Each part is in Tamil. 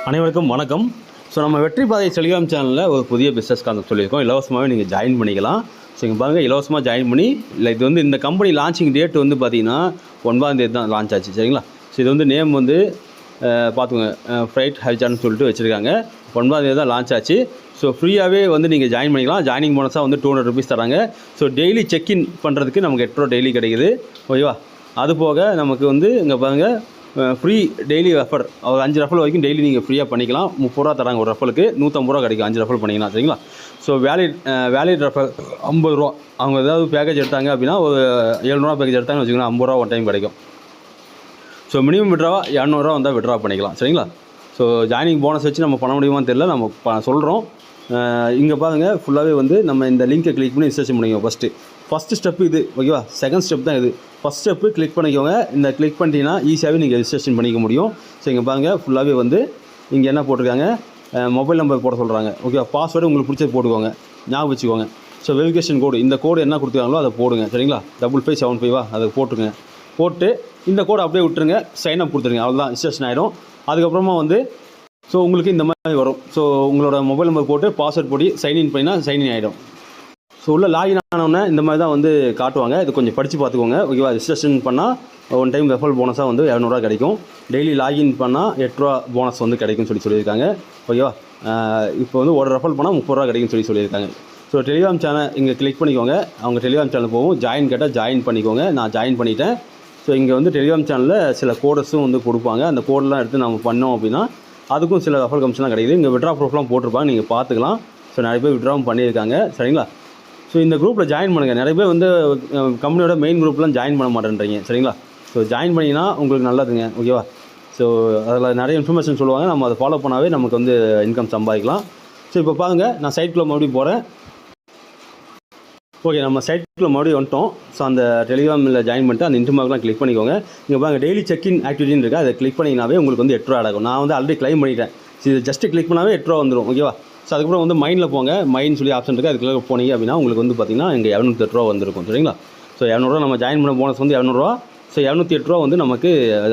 அனைவருக்கும் வணக்கம். ஸோ நம்ம வெற்றி பாதை டெலிகிராம் சேனலில் ஒரு புதிய பிஸ்னஸ் கான்செப்ட் சொல்லியிருக்கோம். இலவசமாகவே நீங்கள் ஜாயின் பண்ணிக்கலாம். ஸோ இங்கே பாருங்கள், இலவசமாக ஜாயின் பண்ணி இல்லை, இது வந்து இந்த கம்பெனி லான்ச்சிங் டேட் வந்து பார்த்திங்கன்னா 9ஆம் தேதி தான் லான்ச் ஆச்சு. சரிங்களா? ஸோ இது வந்து நேம் வந்து பார்த்துங்க, ஃப்ரைட் ஹைஜான்னு சொல்லிட்டு வச்சுருக்காங்க. 9ஆம் தேதி தான் லான்ச் ஆச்சு. ஸோ ஃப்ரீயாகவே வந்து நீங்கள் ஜாயின் பண்ணிக்கலாம். ஜாயினிங் போனஸாக வந்து 200 rupees தராங்க. ஸோ டெய்லி செக்இன் பண்ணுறதுக்கு நமக்கு 8 ரூபா டெய்லி கிடைக்குது. ஓகேவா? அது போக நமக்கு வந்து இங்கே பாருங்கள், ஃப்ரீ டெய்லி ரெஃபர், ஒரு 5 ரெஃபர் வரைக்கும் டெய்லி நீங்கள் ஃப்ரீயாக பண்ணிக்கலாம். 30 ரூபா தராங்க ஒரு ரெஃபருக்கு, 150 ரூபா கிடைக்கும் 5 ரெஃபர் பண்ணிக்கலாம். சரிங்களா? ஸோ வேலிட் ரெஃபர் 50 ரூபா. அவங்க ஏதாவது பேக்கேஜ் எடுத்தாங்க அப்படின்னா, ஒரு 700 பேக்கேஜ் எடுத்தாங்கன்னு வச்சுக்கோங்க, 50 ரூபா ஒன் டைம் கிடைக்கும். ஸோ மினிமம் விட்ராவா 200 ரூபா வந்தால் விட்ரா பண்ணிக்கலாம். சரிங்களா? ஸோ ஜாயினிங் போனஸ் வச்சு நம்ம பண்ண முடியுமான்னு தெரியல, நம்ம சொல்கிறோம். இங்கே பாருங்கள், ஃபுல்லாகவே வந்து நம்ம இந்த லிங்கை கிளிக் பண்ணி ரிஜிஸ்ட்ரேஷன் பண்ணிக்கோங்க. ஃபஸ்ட்டு ஸ்டெப்பு இது. ஓகேவா? செகண்ட் ஸ்டெப் தான் இது. ஃபஸ்ட் ஸ்டெப்பு கிளிக் பண்ணிக்கோங்க. இந்த கிளிக் பண்ணிட்டீங்கன்னா ஈஸியாகவே நீங்கள் ரிஜிஸ்ட்ரேஷன் பண்ணிக்க முடியும். ஸோ இங்கே பாருங்கள், ஃபுல்லாகவே வந்து இங்கே என்ன போட்டிருக்காங்க, மொபைல் நம்பர் போட சொல்கிறாங்க. ஓகேவா? பாஸ்வேர்டு உங்களுக்கு பிடிச்சது போட்டுக்கோங்க, ஞாபகம் வச்சுக்கோங்க. ஸோ வெரிஃபிகேஷன் கோடு, இந்த கோடு என்ன கொடுத்துருக்காங்களோ அதை போடுங்க. சரிங்களா? 5575 அதை போட்டுருங்க. போட்டு இந்த கோடை அப்படியே விட்டுருங்க, சைன் அப் கொடுத்துருங்க. அவ்வளோதான், ரிஜிஸ்ட்ரேஷன் ஆகிடும். அதுக்கப்புறமா வந்து ஸோ உங்களுக்கு இந்த மாதிரி வரும். ஸோ உங்களோட மொபைல் நம்பர் போட்டு பாஸ்வேர்ட் போட்டு சைன்இன் பண்ணினா சைன்இன் ஆகிடும். ஸோ உள்ள லாகின் ஆனோடனே இந்த மாதிரி தான் வந்து காட்டுவாங்க. இது கொஞ்சம் படித்து பார்த்துக்கோங்க. ஓகேவா? ரிஜிஸ்ட்ரேஷன் பண்ணால் ஒன் டைம் ரெஃபரல் போனஸாக வந்து 200 ரூபா கிடைக்கும். டெய்லி லாகின் பண்ணால் 8 ரூபா போனஸ் வந்து கிடைக்கும்னு சொல்லியிருக்காங்க. ஓகேவா? இப்போ வந்து ஒரு ரெஃபரல் பண்ணால் 30 ரூபா கிடைக்கும்னு சொல்லியிருக்காங்க. ஸோ டெலிகிராம் சேனல் இங்கே கிளிக் பண்ணிக்கோங்க. அவங்க டெலிகிராம் சேனல் போகும். ஜாயின் கேட்டால் ஜாயின் பண்ணிக்கோங்க. நான் ஜாயின் பண்ணிட்டேன். ஸோ இங்கே வந்து டெலிகிராம் சேனலில் சில கோடஸும் வந்து கொடுப்பாங்க. அந்த கோடெலாம் எடுத்து நம்ம பண்ணோம் அப்படின்னா அதுக்கும் சில ரெஃபரல் கமிஷன்லாம் கிடைக்குது. இங்கே விட்ரா ப்ரூஃப்லாம் போட்டிருப்பாங்க, நீங்கள் பார்த்துக்கலாம். ஸோ நிறைய பேர் விட்ராவும் பண்ணியிருக்காங்க. சரிங்களா? ஸோ இந்த குரூப்பில் ஜாயின் பண்ணுங்கள். நிறைய பேர் வந்து கம்பெனியோட மெயின் குரூப்லாம் ஜாயின் பண்ண மாட்டேன்றீங்க. சரிங்களா? ஸோ ஜாயின் பண்ணிங்கன்னா உங்களுக்கு நல்லதுங்க. ஓகேவா? ஸோ அதில் நிறைய இன்ஃபர்மேஷன் சொல்லுவாங்க. நம்ம அதை ஃபாலோ பண்ணாவே நமக்கு வந்து இன்கம் சம்பாதிக்கலாம். ஸோ இப்போ பாருங்கள், நான் சைட்குள்ளே மறுபடியும் போகிறேன். ஓகே, நம்ம சைட்டுக்குள்ளே மறுபடியும் வந்துட்டோம். ஸோ அந்த டெலிகிராமில் ஜாயின் பண்ணிட்டு அந்த இன்டர்மார்க்லாம் கிளிக் பண்ணிக்கோங்க. இங்கே பாருங்கள், டெய்லி செக்இன் ஆக்டிவிட்டின்னு இருக்கா, அதை கிளிக் பண்ணிங்கனாவே உங்களுக்கு வந்து 8 ரூபா ஆகும். நான் வந்து ஆல்ரெடி கிளைம் பண்ணிட்டேன். ஸோ இது ஜஸ்ட்டு கிளிக் பண்ணாவே 8 ரூபா வந்துடும். ஓகேவா? ஸோ அதுக்கப்புறம் வந்து மைண்டில் போங்க. மைண்ட் சொல்லி ஆப்ஷன் இருக்குது, அதுக்குள்ளே போனீங்க அப்படின்னா உங்களுக்கு வந்து பார்த்திங்கன்னா இங்கே 208 ரூபா வந்துருக்கும். சரிங்களா? ஸோ 200 ரூபா நம்ம ஜாயின் பண்ண போனஸ் வந்து 200 ரூபா. ஸோ 208 ரூபா வந்து நமக்கு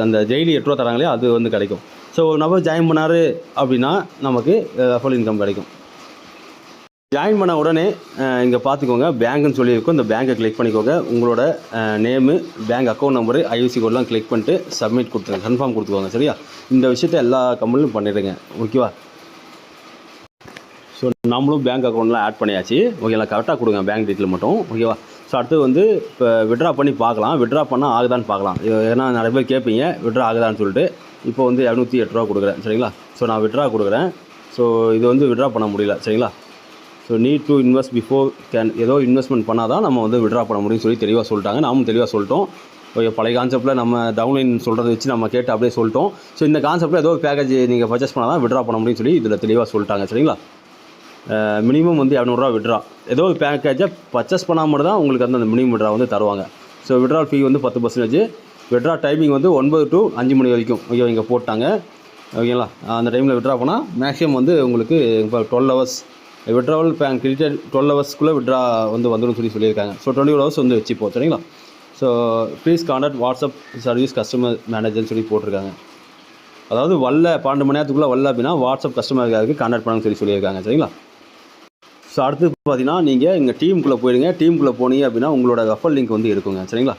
அந்த டெய்லி 8 ரூபா தராங்களே, அது வந்து கிடைக்கும். ஸோ ஒரு நபர் ஜாயின் பண்ணார் அப்படின்னா நமக்கு ஃபுல் இன்கம் கிடைக்கும். ஜாயின் பண்ண உடனே இங்கே பார்த்துக்கோங்க, பேங்க்குன்னு சொல்லியிருக்கோம். இந்த பேங்க்கை கிளிக் பண்ணிக்கோங்க. உங்களோட name, bank account number, IFSC கோடெலாம் கிளிக் பண்ணிட்டு சப்மிட் கொடுத்துருங்க, கன்ஃபார்ம் கொடுத்துக்கோங்க. சரியா? இந்த விஷயத்தை எல்லா கம்பெனிலும் பண்ணிடுங்க. ஓகேவா? ஸோ நம்மளும் பேங்க் அக்கௌண்ட்லாம் ஆட் பண்ணியாச்சு. ஓகேங்களா? கரெக்டாக கொடுங்க பேங்க் டீட்டெயில் மட்டும். ஓகேவா? ஸோ அடுத்து வந்து இப்போ விட்ரா பண்ணி பார்க்கலாம். விட்ரா பண்ணால் ஆகுதான்னு பார்க்கலாம். ஏன்னா நிறைய பேர் கேட்பீங்க விட்ரா ஆகுதான்னு சொல்லிட்டு. இப்போ வந்து 208 ரூபா கொடுக்குறேன். சரிங்களா? ஸோ நான் விட்ரா கொடுக்குறேன். ஸோ இது வந்து விட்ரா பண்ண முடியல. சரிங்களா? So need to invest before ஏதோ இன்வெஸ்ட்மெண்ட் பண்ணால் தான் நம்ம வந்து விட்ரா பண்ண முடியும்னு சொல்லி தெளிவாக சொல்லிட்டாங்க. நாமும் தெளிவாக சொல்லிட்டோம். ஓகே, பழைய கான்செப்ட்டில் நம்ம டவுன்லைன் சொல்கிறத வச்சு நம்ம கேட்டு அப்படியே சொல்லிட்டோம். ஸோ இந்த கான்செப்ட்டில் ஏதோ ஒரு பேக்கேஜ் நீங்கள் பர்ச்சேஸ் பண்ணால் தான் விட்ரா பண்ண முடியும்னு சொல்லி இதில் தெளிவாக சொல்லிட்டாங்க. சரிங்களா? மினிமம் வந்து 200 ரூபா விட்ரா. ஏதோ ஒரு பேக்கேஜை பர்ச்சேஸ் பண்ணால் மட்டும் தான் உங்களுக்கு வந்து அந்த மினிமம் விட்ரா வந்து தருவாங்க. ஸோ விட்ரால் ஃபீ வந்து 10%. விட்ரா டைமிங் வந்து 9 to 5 மணி வரைக்கும். ஓகே, இங்கே போட்டாங்க. ஓகேங்களா? அந்த டைமில் விட்ரா பண்ணால் மேக்ஸிமம் வந்து உங்களுக்கு இப்போ 12 ஹவர்ஸ் விட்ராவல் பேங்க் கிரெடிட் 12 ஹவர்ஸ்க்குள்ளே விட்ரா வந்து வந்துடும் சொல்லியிருக்காங்க. ஸோ 24 ஹவர்ஸ் வந்து வச்சுப்போம். சரிங்களா? So please contact WhatsApp service customer மேனேஜர்னு சொல்லி போட்டிருக்காங்க. அதாவது 12 மணி நேரத்துக்குள்ளே வரல அப்படின்னா வாட்ஸ்அப் கஸ்டமர் கேருக்கு கான்டாக்ட் பண்ணணும்னு சொல்லியிருக்காங்க. சரிங்களா? ஸோ அடுத்து பார்த்தீங்கன்னா நீங்கள் இங்கே டீமுக்குள்ளே போயிடுங்க. டீமுக்குள்ளே போனீங்க அப்படின்னா உங்களோட ரெஃபர் லிங்க் வந்து இருக்குங்க. சரிங்களா?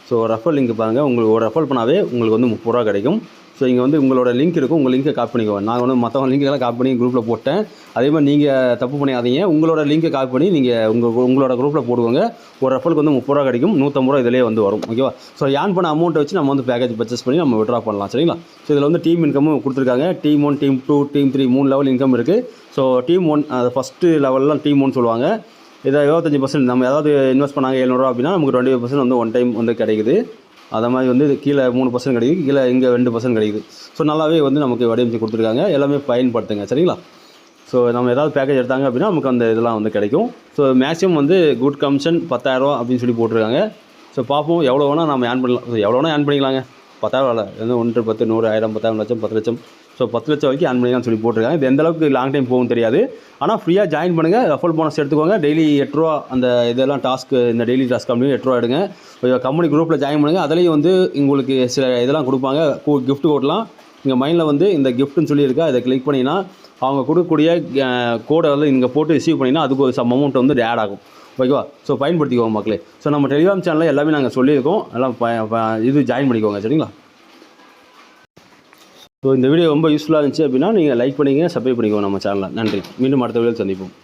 ஸோ ரெஃபர் லிங்க் பாருங்கள், உங்களுக்கு ஒரு ரெஃபர் பண்ணாவே உங்களுக்கு வந்து 30 ரூபா கிடைக்கும். ஸோ இங்கே வந்து உங்களோட லிங்க் இருக்கும், உங்கள் லிங்கை காப்பி பண்ணிக்கோங்க. நான் வந்து மற்றவங்க லிங்க்கெல்லாம் காப்பி பண்ணி குரூப்பில் போட்டேன். அதே மாதிரி நீங்கள் தப்பு பண்ணியாதீங்க. உங்களோட லிங்கை காப்பி பண்ணி நீங்கள் உங்களோட குரூப்பில் போடுவாங்க. ஒரு ரெஃபருக்கு வந்து 30 ரூபா கிடைக்கும். 150 ரூபா இதிலே வந்து வரும். ஓகேவா? ஸோ ஏர்ன் பண்ண அமௌண்ட்டை வச்சு நம்ம வந்து பேக்கேஜ் பர்ச்சேஸ் பண்ணி நம்ம விட்ரா பண்ணலாம். சரிங்களா? ஸோ இதில் வந்து டீம் இன்கமும் கொடுத்துருக்காங்க. Team 1, team 2, team 3 3 level income இருக்குது. ஸோ டீம் 1 அது ஃபஸ்ட்டு லெவல்லாம் டீம் 1 சொல்லுவாங்க. இதை 25% நம்ம ஏதாவது இன்வெஸ்ட் பண்ணாங்க 700 ரூபா அப்படின்னா நமக்கு 25% வந்து ஒன் டைம் வந்து கிடைக்குது. அதை மாதிரி வந்து கீழே 3% கிடைக்குது, கீழே இங்கே 2% கிடைக்குது. ஸோ நல்லாவே வந்து நமக்கு வடிவமைச்சு கொடுத்துருக்காங்க. எல்லாமே பயன்படுத்துங்க. சரிங்களா? ஸோ நம்ம ஏதாவது பேக்கேஜ் எடுத்தாங்க அப்படின்னா நமக்கு அந்த இதெல்லாம் வந்து கிடைக்கும். ஸோ மேக்ஸிமம் வந்து குட் கமிஷன் 10,000 ரூபா அப்படின்னு சொல்லி போட்டிருக்காங்க. ஸோ பார்ப்போம், எவ்வளோ வேணால் நம்ம ஏர்ன் பண்ணலாம். ஸோ எவ்வளோ வேணால் ஏர்ன் பண்ணிக்கலாங்க. 10,000 இல்லை, 1, 10, 100, 1000, 10,000, லட்சம், 10 லட்சம். ஸோ 10 லட்சம் வரைக்கும் ஏர்ன் பண்ணிக்கலாம்னு சொல்லி போட்டிருக்காங்க. இது எந்தளவுக்கு லாங் டைம் போகும் தெரியாது. ஆனால் ஃப்ரீயாக ஜாயின் பண்ணுங்கள். ரெஃபரல் போனஸ் எடுத்துக்கோங்க. டெய்லி 8 ரூபா அந்த இதெல்லாம் டாஸ்க்கு, இந்த டெய்லி டாஸ்க் கம்பெனி 8 ரூபா எடுங்க. கம்பெனி குரூப்பில் ஜாயின் பண்ணுங்கள். அதுலேயும் வந்து உங்களுக்கு சில இதெல்லாம் கொடுப்பாங்க, கிஃப்ட் கோட்லாம். இங்கே மைண்டில் வந்து இந்த கிஃப்ட்னு சொல்லியிருக்கா, இதை கிளிக் பண்ணிங்கன்னா அவங்க கொடுக்கக்கூடிய கோடை வந்து இங்கே போட்டு ரிசீவ் பண்ணிங்கன்னா அதுக்கு ஒரு சம் அமௌண்ட் வந்து ஆட் ஆகும். ஓகேவா? ஸோ பயன்படுத்திக்கோங்க மக்களே. ஸோ நம்ம டெலிகிராம் சேனலில் எல்லாமே நாங்கள் சொல்லியிருக்கோம், எல்லாம் இது ஜாயின் பண்ணிக்கோங்க. சரிங்களா? ஸோ இந்த வீடியோ ரொம்ப யூஸ்ஃபுல்லாக இருந்துச்சு அப்படின்னா நீங்கள் லைக் பண்ணிங்க, சப்ஸ்கிரைப் பண்ணிக்கோங்க நம்ம சேனலில். நன்றி. மீண்டும் அடுத்த வீடியோவில் சந்திப்போம்.